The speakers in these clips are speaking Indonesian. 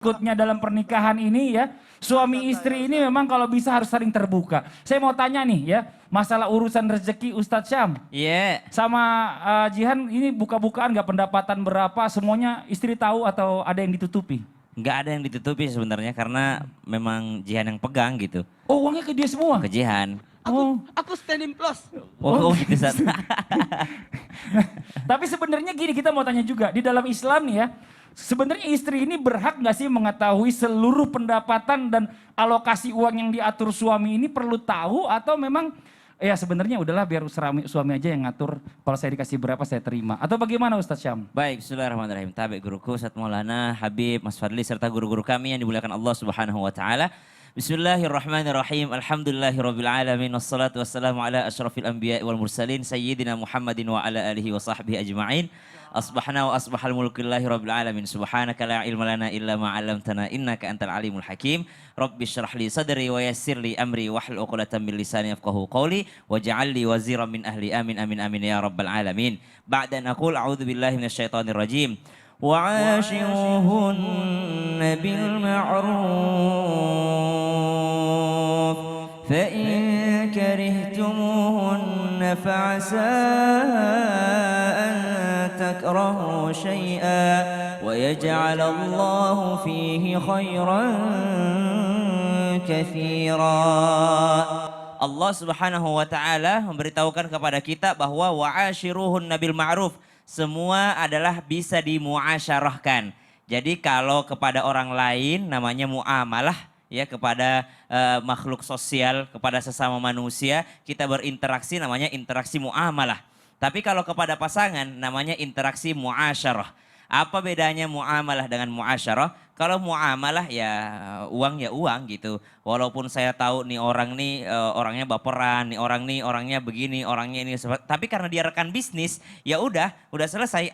Berikutnya dalam pernikahan ini ya, suami istri ini memang kalau bisa harus saling terbuka. Saya mau tanya nih ya, masalah urusan rezeki Ustadz Syam. Iya. Sama Jihan ini buka-bukaan nggak pendapatan berapa, semuanya istri tahu atau ada yang ditutupi? Nggak ada yang ditutupi sebenarnya karena memang Jihan yang pegang gitu. Oh, uangnya ke dia semua? Ke Jihan. Aku standing plus. Oh, gitu Sat. Tapi sebenarnya gini, kita mau tanya juga, di dalam Islam nih ya, sebenarnya istri ini berhak nggak sih mengetahui seluruh pendapatan dan alokasi uang yang diatur suami ini, perlu tahu atau memang ya sebenarnya udahlah biar suami aja yang ngatur, kalau saya dikasih berapa saya terima, atau bagaimana Ustadz Syam? Baik, bismillahirrahmanirrahim. Tabi guruku Ustaz Maulana Habib Mas Fadli serta guru-guru kami yang dimuliakan Allah Subhanahu wa taala. Bismillahirrahmanirrahim. Alhamdulillahirabbil alamin wassalatu wassalamu ala asyrafil anbiya'i wal mursalin sayyidina Muhammadin wa ala alihi wa sahbihi ajma'in. Asbahna wa asbahal mulkillahi rabbil alamin. Subhanaka la ilma lana illa ma 'allamtana innaka antal alimul hakim. Rabbi shrah li sadri wa yassir li amri wahlul 'uqdatam min lisani yafqahu qawli waj'al li waziran min ahli amin amin amin ya rabbal alamin. Ba'da an aqul a'udzu billahi minasyaitonir rajim. وعاشروهن بالمعروف فإن كرهتموهن فعسى أن تكرهوا شيئا ويجعل الله فيه خيرا كثيرا. Allah Subhanahu wa taala memberitahukan kepada kita bahwa wa'ashiruhunna bil ma'ruf, semua adalah bisa dimuasyarahkan. Jadi kalau kepada orang lain namanya muamalah ya, kepada makhluk sosial, kepada sesama manusia kita berinteraksi namanya interaksi muamalah. Tapi kalau kepada pasangan namanya interaksi muasyarah. Apa bedanya muamalah dengan muasyarah? Kalau muamalah ya uang gitu. Walaupun saya tahu nih orang nih orangnya baperan, nih orangnya begini, orangnya ini. Tapi karena dia rekan bisnis, ya udah selesai.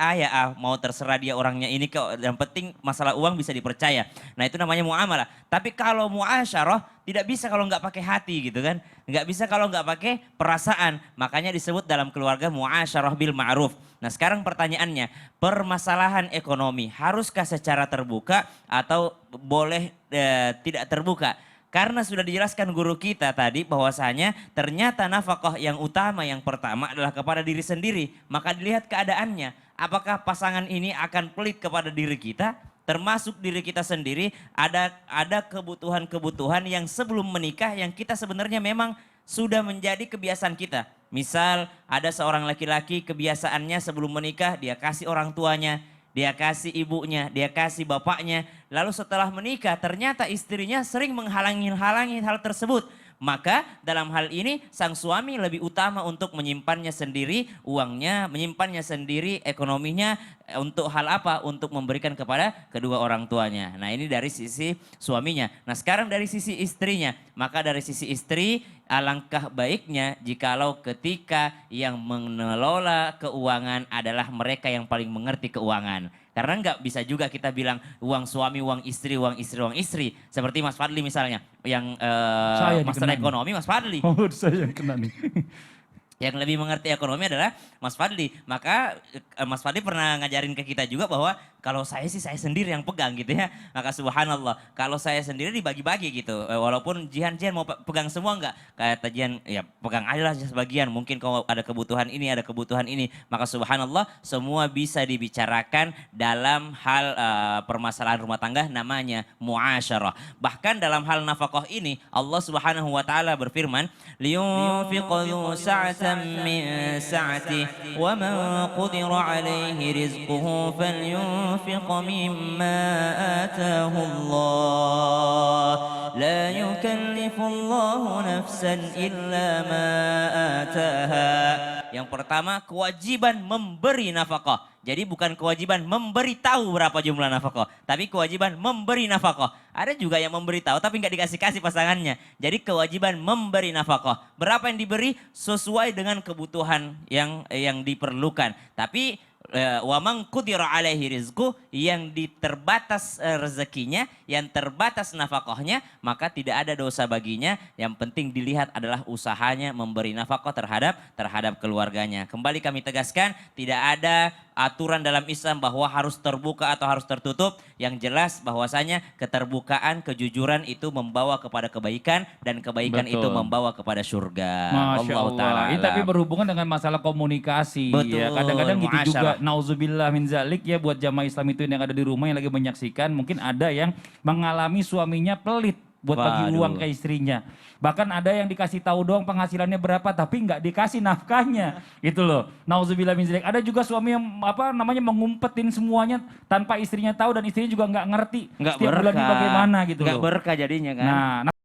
Mau terserah dia orangnya ini kok. Yang penting masalah uang bisa dipercaya. Nah itu namanya muamalah. Tapi kalau muasyarah tidak bisa kalau nggak pakai hati gitu kan. Nggak bisa kalau nggak pakai perasaan. Makanya disebut dalam keluarga muasyarah bil ma'ruf. Nah sekarang pertanyaannya, permasalahan ekonomi haruskah secara terbuka atau boleh tidak terbuka? Karena sudah dijelaskan guru kita tadi bahwasanya ternyata nafkah yang utama yang pertama adalah kepada diri sendiri. Maka dilihat keadaannya, apakah pasangan ini akan pelit kepada diri kita? Termasuk diri kita sendiri, ada kebutuhan-kebutuhan yang sebelum menikah yang kita sebenarnya memang sudah menjadi kebiasaan kita. Misal ada seorang laki-laki kebiasaannya sebelum menikah dia kasih orang tuanya, dia kasih ibunya, dia kasih bapaknya. Lalu setelah menikah ternyata istrinya sering menghalangi hal tersebut. Maka dalam hal ini sang suami lebih utama untuk menyimpannya sendiri uangnya, menyimpannya sendiri ekonominya untuk hal apa? Untuk memberikan kepada kedua orang tuanya. Nah ini dari sisi suaminya. Nah sekarang dari sisi istrinya. Maka dari sisi istri alangkah baiknya jikalau ketika yang mengelola keuangan adalah mereka yang paling mengerti keuangan. Karena nggak bisa juga kita bilang uang suami, uang istri, uang istri, uang istri. Seperti Mas Fadli misalnya, yang master ekonomi Mas Fadli. Oh saya yang kena nih. Yang lebih mengerti ekonomi adalah Mas Fadli. Maka Mas Fadli pernah ngajarin ke kita juga bahwa kalau saya sih saya sendiri yang pegang gitu ya. Maka subhanallah kalau saya sendiri dibagi-bagi gitu. Walaupun Jihan mau pegang semua enggak. Kata Jihan ya pegang aja lah sebagian. Mungkin kalau ada kebutuhan ini ada kebutuhan ini. Maka subhanallah semua bisa dibicarakan dalam hal permasalahan rumah tangga namanya muasyarah. Bahkan dalam hal nafkah ini Allah Subhanahu wa taala berfirman liyunfiqu sa'atan min sa'ati wa man qudira 'alaihi rizquhu falyunfiq mimma ataahu Allah la yukallifu Allahu nafsan illa ma ataaha. Yang pertama kewajiban memberi nafkah. Jadi bukan kewajiban memberitahu berapa jumlah nafkah, tapi kewajiban memberi nafkah. Ada juga yang memberitahu tapi nggak dikasih pasangannya. Jadi kewajiban memberi nafkah. Berapa yang diberi sesuai dengan kebutuhan yang diperlukan. Tapi wa man qudira alaihi rizquh, yang terbatas rezekinya, yang terbatas nafkahnya, maka tidak ada dosa baginya. Yang penting dilihat adalah usahanya memberi nafkah terhadap keluarganya. Kembali kami tegaskan, tidak ada aturan dalam Islam bahwa harus terbuka atau harus tertutup. Yang jelas bahwasanya keterbukaan, kejujuran itu membawa kepada kebaikan dan kebaikan itu Betul. membawa kepada surga. Masya Wallahu ta'ala Allah. Ini tapi alam. berhubungan dengan masalah komunikasi. Betul, Ya. Kadang-kadang gitu juga. muasyarah. Nauzubillah min zalik ya buat jamaah Islam itu yang ada di rumah yang lagi menyaksikan. Mungkin ada yang mengalami suaminya pelit buat bagi Waduh. uang ke istrinya. Bahkan ada yang dikasih tahu doang penghasilannya berapa tapi nggak dikasih nafkahnya. Gitu loh. Nauzubillah min zalik. Ada juga suami yang mengumpetin semuanya tanpa istrinya tahu dan istrinya juga nggak ngerti Nggak setiap bulannya berkah. bagaimana gitu Nggak loh. berkah jadinya kan. Nah,